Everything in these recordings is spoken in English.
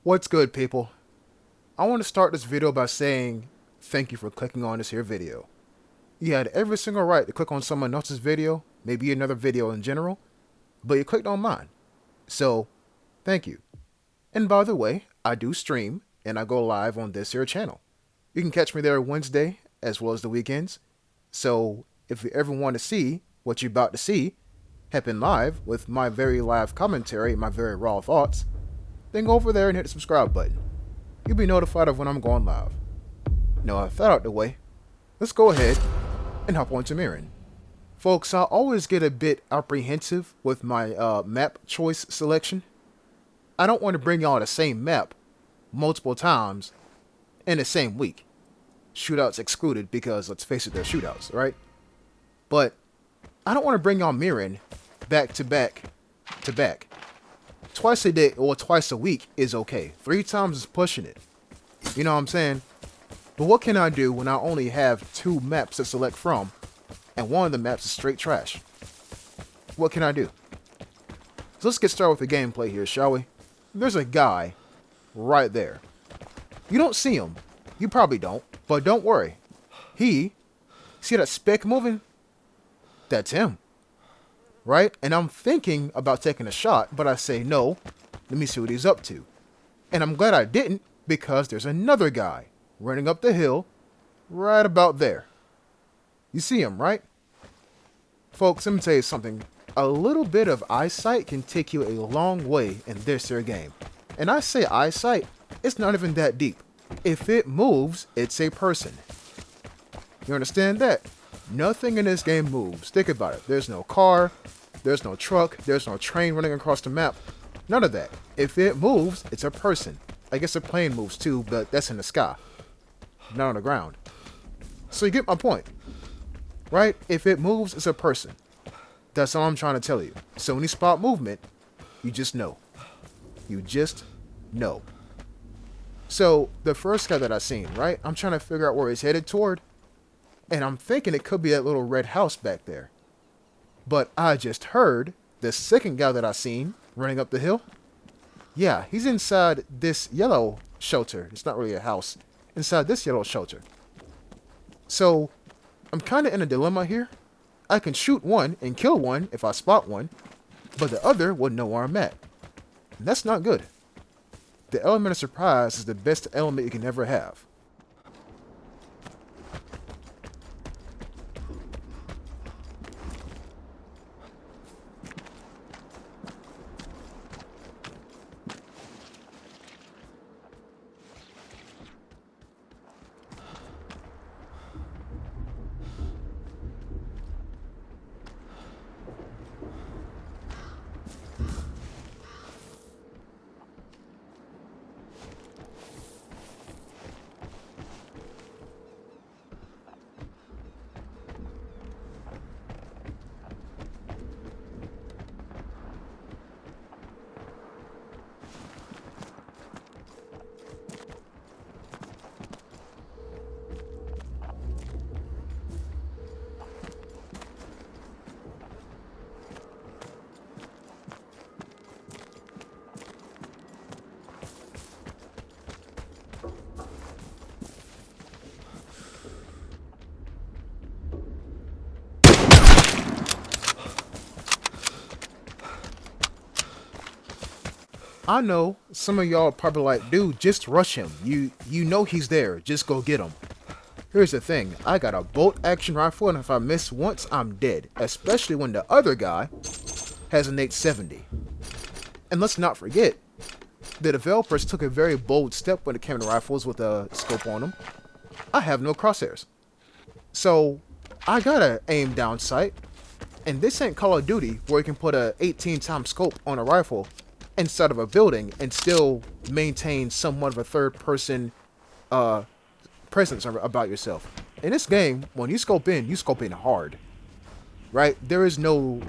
What's good, people? I want to start this video by saying thank you for clicking on this here video. You had every single right to click on someone else's video, maybe another video in general, but you clicked on mine. So, thank you. And by the way, I do stream and I go live on this here channel. You can catch me there Wednesday as well as the weekends. So, if you ever want to see what you're about to see happen live with my very live commentary, my very raw thoughts, then go over there and hit the subscribe button. You'll be notified of when I'm going live. Now, with that out the way, let's go ahead and hop on to mirroring. Folks, I always get a bit apprehensive with my map choice selection. I don't want to bring y'all the same map multiple times in the same week. Shootouts excluded because, let's face it, they're shootouts, right? But I don't want to bring y'all mirroring back to back to back. Twice a day or twice a week is okay. 3 times is pushing it. You know what I'm saying? But what can I do when I only have 2 maps to select from and one of the maps is straight trash? What can I do? So let's get started with the gameplay here, shall we? There's a guy right there. You don't see him. You probably don't. But don't worry. See that speck moving? That's him. Right? And I'm thinking about taking a shot, but I say no. Let me see what he's up to. And I'm glad I didn't, because there's another guy running up the hill right about there. You see him, right? Folks, let me tell you something. A little bit of eyesight can take you a long way in this here game. And I say eyesight, it's not even that deep. If it moves, it's a person. You understand that? Nothing in this game moves. Think about it. There's no car, there's no truck, there's no train running across the map. None of that. If it moves, it's a person. I guess a plane moves too, but that's in the sky, not on the ground. So you get my point, right? If it moves, it's a person. That's all I'm trying to tell you. So when you spot movement, you just know. You just know. So the first guy that I seen, right? I'm trying to figure out where he's headed toward. And I'm thinking it could be that little red house back there. But I just heard the second guy that I seen running up the hill. Yeah, he's inside this yellow shelter. It's not really a house. Inside this yellow shelter. So I'm kind of in a dilemma here. I can shoot one and kill one if I spot one. But the other wouldn't know where I'm at. And that's not good. The element of surprise is the best element you can ever have. I know some of y'all are probably like, dude, just rush him. You know he's there. Just go get him. Here's the thing. I got a bolt action rifle, and if I miss once, I'm dead. Especially when the other guy has an 870. And let's not forget, the developers took a very bold step when it came to rifles with a scope on them. I have no crosshairs. So, I gotta aim down sight. And this ain't Call of Duty, where you can put a 18-time scope on a rifle inside of a building and still maintain somewhat of a third-person presence about yourself. In this game, when you scope in hard. Right? There is no...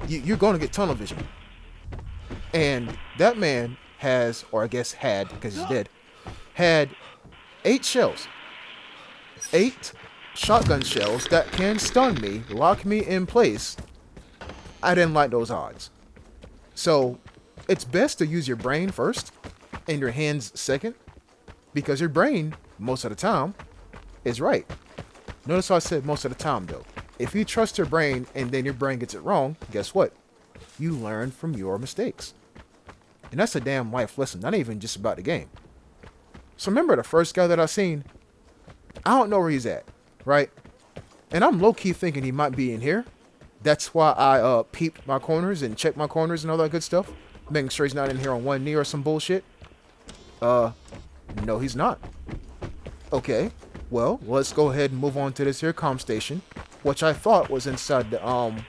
You're going to get tunnel vision. And that man has, or I guess had, because he's dead, had 8 shells. 8 shotgun shells that can stun me, lock me in place, I didn't like those odds. So it's best to use your brain first and your hands second, because your brain, most of the time, is right. Notice how I said most of the time though. If you trust your brain and then your brain gets it wrong, guess what? You learn from your mistakes. And that's a damn life lesson, not even just about the game. So remember the first guy that I seen? I don't know where he's at, right? And I'm low-key thinking he might be in here. That's why I peeped my corners and checked my corners and all that good stuff. Making sure he's not in here on one knee or some bullshit. No, he's not. Okay, well, let's go ahead and move on to this here comm station, which I thought was inside the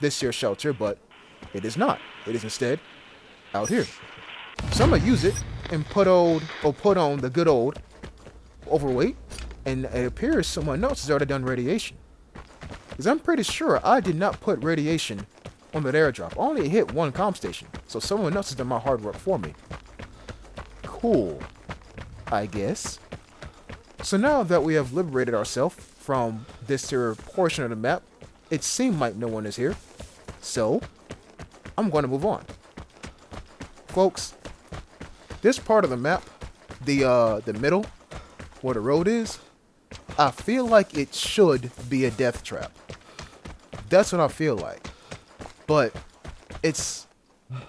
this here shelter, but it is not. It is instead out here. So I'm gonna use it and put on the good old overweight, and it appears someone else has already done radiation. Because I'm pretty sure I did not put radiation on that airdrop. I only hit one comm station, so someone else has done my hard work for me. Cool, I guess. So now that we have liberated ourselves from this here portion of the map, it seemed like no one is here. So I'm going to move on. Folks, this part of the map, the middle, where the road is, I feel like it should be a death trap. That's what I feel like. But it's,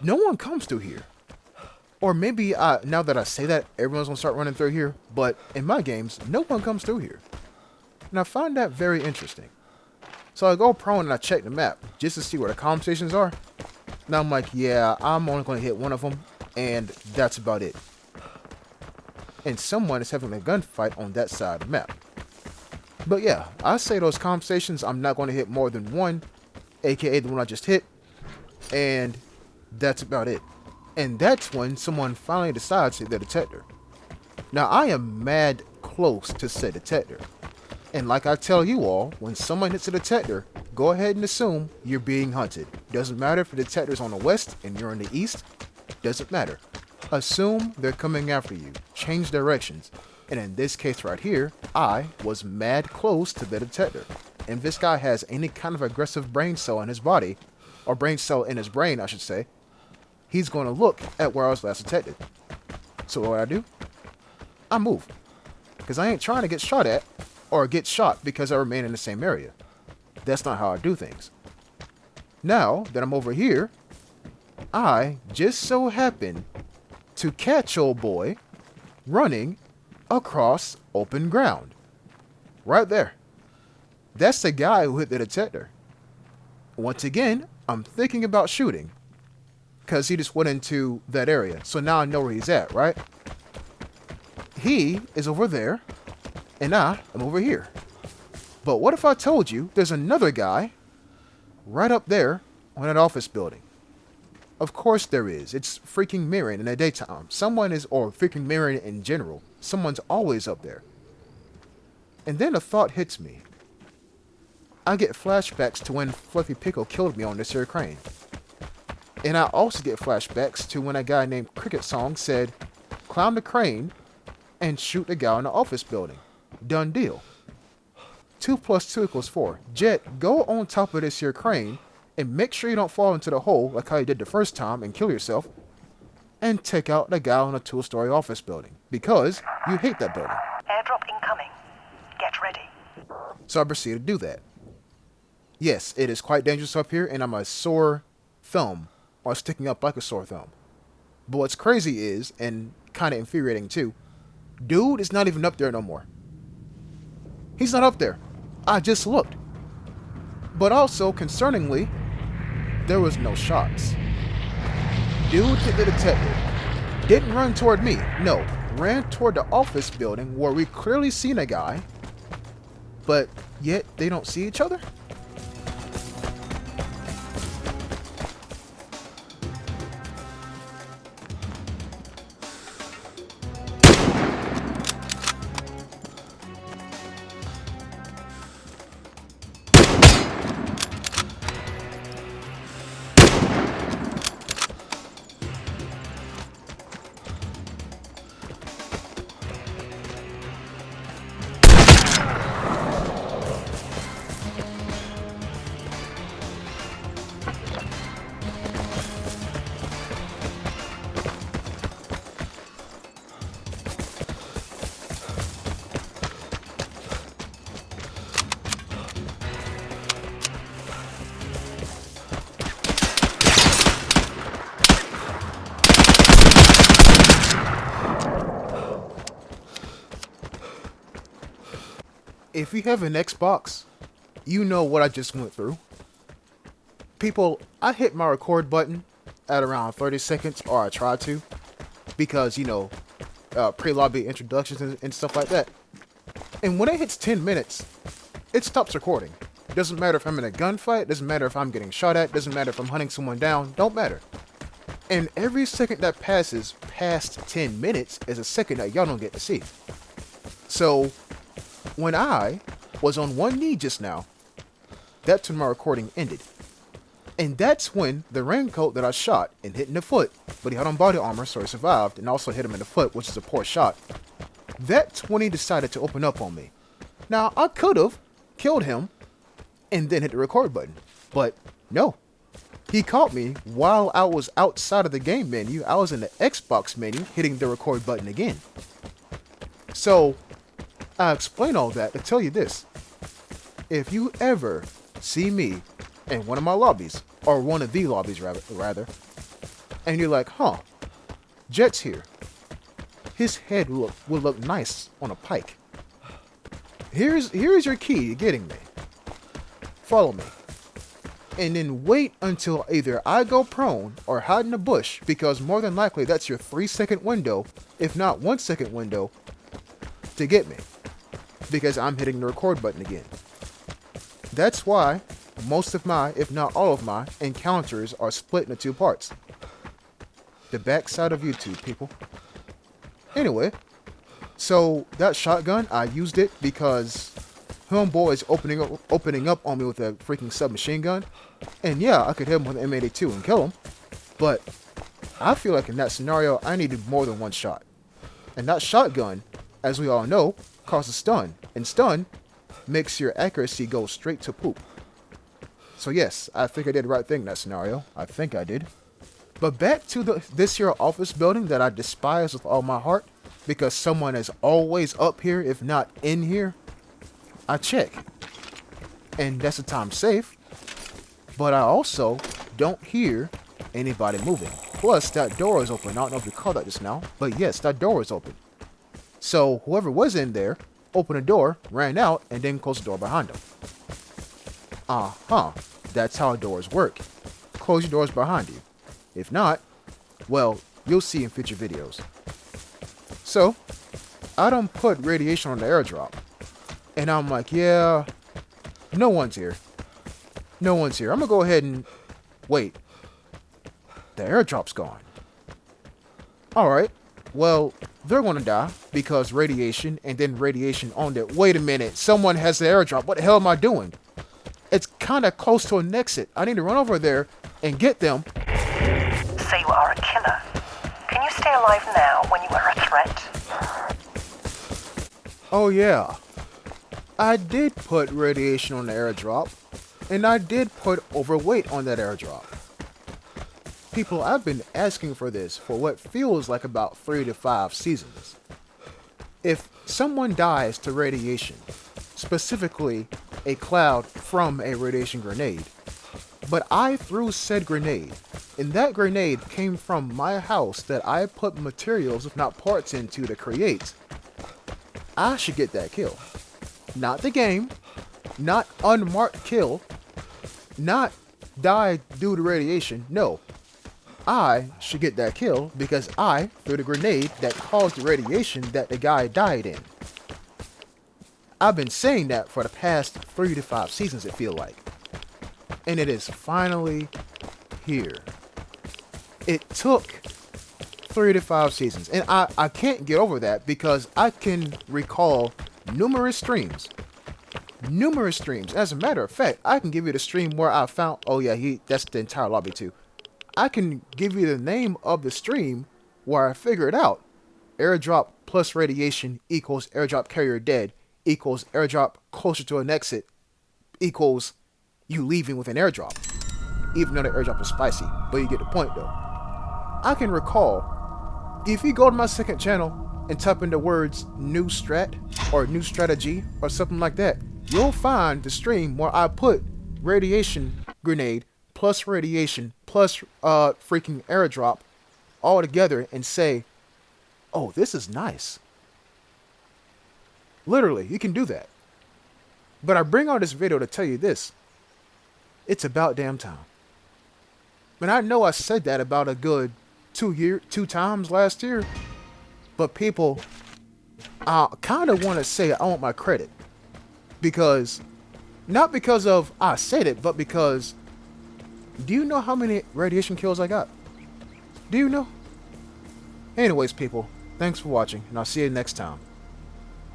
no one comes through here. Or maybe now that I say that, everyone's gonna start running through here. But in my games, no one comes through here. And I find that very interesting. So I go prone and I check the map just to see where the comm stations are. Now I'm like, yeah, I'm only gonna hit one of them, and that's about it. And someone is having a gunfight on that side of the map. But yeah, I say those comm stations, I'm not going to hit more than one, aka the one I just hit, and that's about it. And that's when someone finally decides to hit the detector. Now I am mad close to said detector. And like I tell you all, when someone hits a detector, go ahead and assume you're being hunted. Doesn't matter if the detector's on the west and you're in the east, doesn't matter. Assume they're coming after you. Change directions. And in this case right here, I was mad close to the detector. And if this guy has any kind of aggressive brain cell in his body, or brain cell in his brain, I should say, he's going to look at where I was last detected. So what do? I move. Because I ain't trying to get shot at, or get shot because I remain in the same area. That's not how I do things. Now that I'm over here, I just so happen to catch old boy running across open ground. Right there. That's the guy who hit the detector. Once again, I'm thinking about shooting, because he just went into that area. So now I know where he's at, right? He is over there, and I am over here. But what if I told you there's another guy right up there on that office building? Of course there is. It's freaking mirroring in the daytime. Someone is, or freaking mirroring in general. Someone's always up there. And then a thought hits me. I get flashbacks to when Fluffy Pickle killed me on this here crane. And I also get flashbacks to when a guy named Cricket Song said, climb the crane and shoot the guy in the office building. Done deal. 2 + 2 = 4. Jet, go on top of this here crane and make sure you don't fall into the hole like how you did the first time and kill yourself, and take out the guy on a 2-story office building, because you hate that building. Airdrop incoming. Get ready. So I proceed to do that. Yes, it is quite dangerous up here, and I'm a sore thumb, or sticking up like a sore thumb. But what's crazy is, and kind of infuriating too, dude is not even up there no more. He's not up there. I just looked. But also, concerningly, there was no shots. Dude hit the detector. Didn't run toward me. No, ran toward the office building where we clearly seen a guy, but yet they don't see each other? If you have an Xbox, you know what I just went through. People, I hit my record button at around 30 seconds, or I tried to, because, pre-lobby introductions and stuff like that. And when it hits 10 minutes, it stops recording. Doesn't matter if I'm in a gunfight, doesn't matter if I'm getting shot at, doesn't matter if I'm hunting someone down, don't matter. And every second that passes past 10 minutes is a second that y'all don't get to see. So, when I was on one knee just now, that's when my recording ended. And that's when the raincoat that I shot and hit in the foot, but he had on body armor so he survived, and also hit him in the foot, which is a poor shot. That's when he decided to open up on me. Now, I could have killed him and then hit the record button, but no. He caught me while I was outside of the game menu. I was in the Xbox menu hitting the record button again. So, I explain all that to tell you this. If you ever see me in one of my lobbies, or one of the lobbies rather, and you're like, huh, Jet's here. His head will look nice on a pike. Here's your key to getting me. Follow me. And then wait until either I go prone or hide in a bush, because more than likely that's your 3-second window, if not 1-second window, to get me. Because I'm hitting the record button again. That's why most of my, if not all of my, encounters are split into 2 parts. The backside of YouTube, people. Anyway, so that shotgun, I used it because homeboy is opening up on me with a freaking submachine gun. And yeah, I could hit him with an M82 and kill him. But I feel like in that scenario, I needed more than one shot. And that shotgun, as we all know, causes stun. And stun makes your accuracy go straight to poop. So yes, I think I did the right thing in that scenario. I think I did. But back to this here office building that I despise with all my heart, because someone is always up here, if not in here. I check. And that's the time safe. But I also don't hear anybody moving. Plus, that door is open. I don't know if you caught that just now, but yes, that door is open. So whoever was in there opened the door, ran out, and then closed the door behind them. That's how doors work. Close your doors behind you. If not, well, you'll see in future videos. So, I done put radiation on the airdrop. And I'm like, yeah, no one's here. No one's here. I'm gonna go ahead and wait. The airdrop's gone. Alright, well, they're gonna die because radiation and then radiation on it. Wait a minute, someone has the airdrop. What the hell am I doing? It's kind of close to an exit. I need to run over there and get them. So you are a killer. Can you stay alive now when you are a threat? Oh yeah. I did put radiation on the airdrop. And I did put overweight on that airdrop. People, I've been asking for this for what feels like about 3 to 5 seasons. If someone dies to radiation, specifically a cloud from a radiation grenade, but I threw said grenade, and that grenade came from my house that I put materials, if not parts, into to create, I should get that kill. Not the game, not unmarked kill, not die due to radiation. No, I should get that kill because I threw the grenade that caused the radiation that the guy died in. I've been saying that for the past 3 to 5 seasons, it feel like. And it is finally here. It took 3 to 5 seasons. And I can't get over that because I can recall numerous streams. As a matter of fact, I can give you the stream where I found, oh yeah, that's the entire lobby too. I can give you the name of the stream where I figured out airdrop plus radiation equals airdrop carrier dead equals airdrop closer to an exit equals you leaving with an airdrop. Even though the airdrop is spicy, but you get the point though. I can recall, if you go to my second channel and type in the words new strat or new strategy or something like that, you'll find the stream where I put radiation grenade plus radiation plus freaking airdrop all together and say, oh, this is nice. Literally, you can do that. But I bring on this video to tell you this. It's about damn time. And I know I said that about a good 2 times last year. But people, I kind of want to say I want my credit. Because, not because of I said it, but because, do you know how many radiation kills I got? Do you know? Anyways, people, thanks for watching, and I'll see you next time.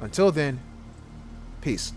Until then, peace.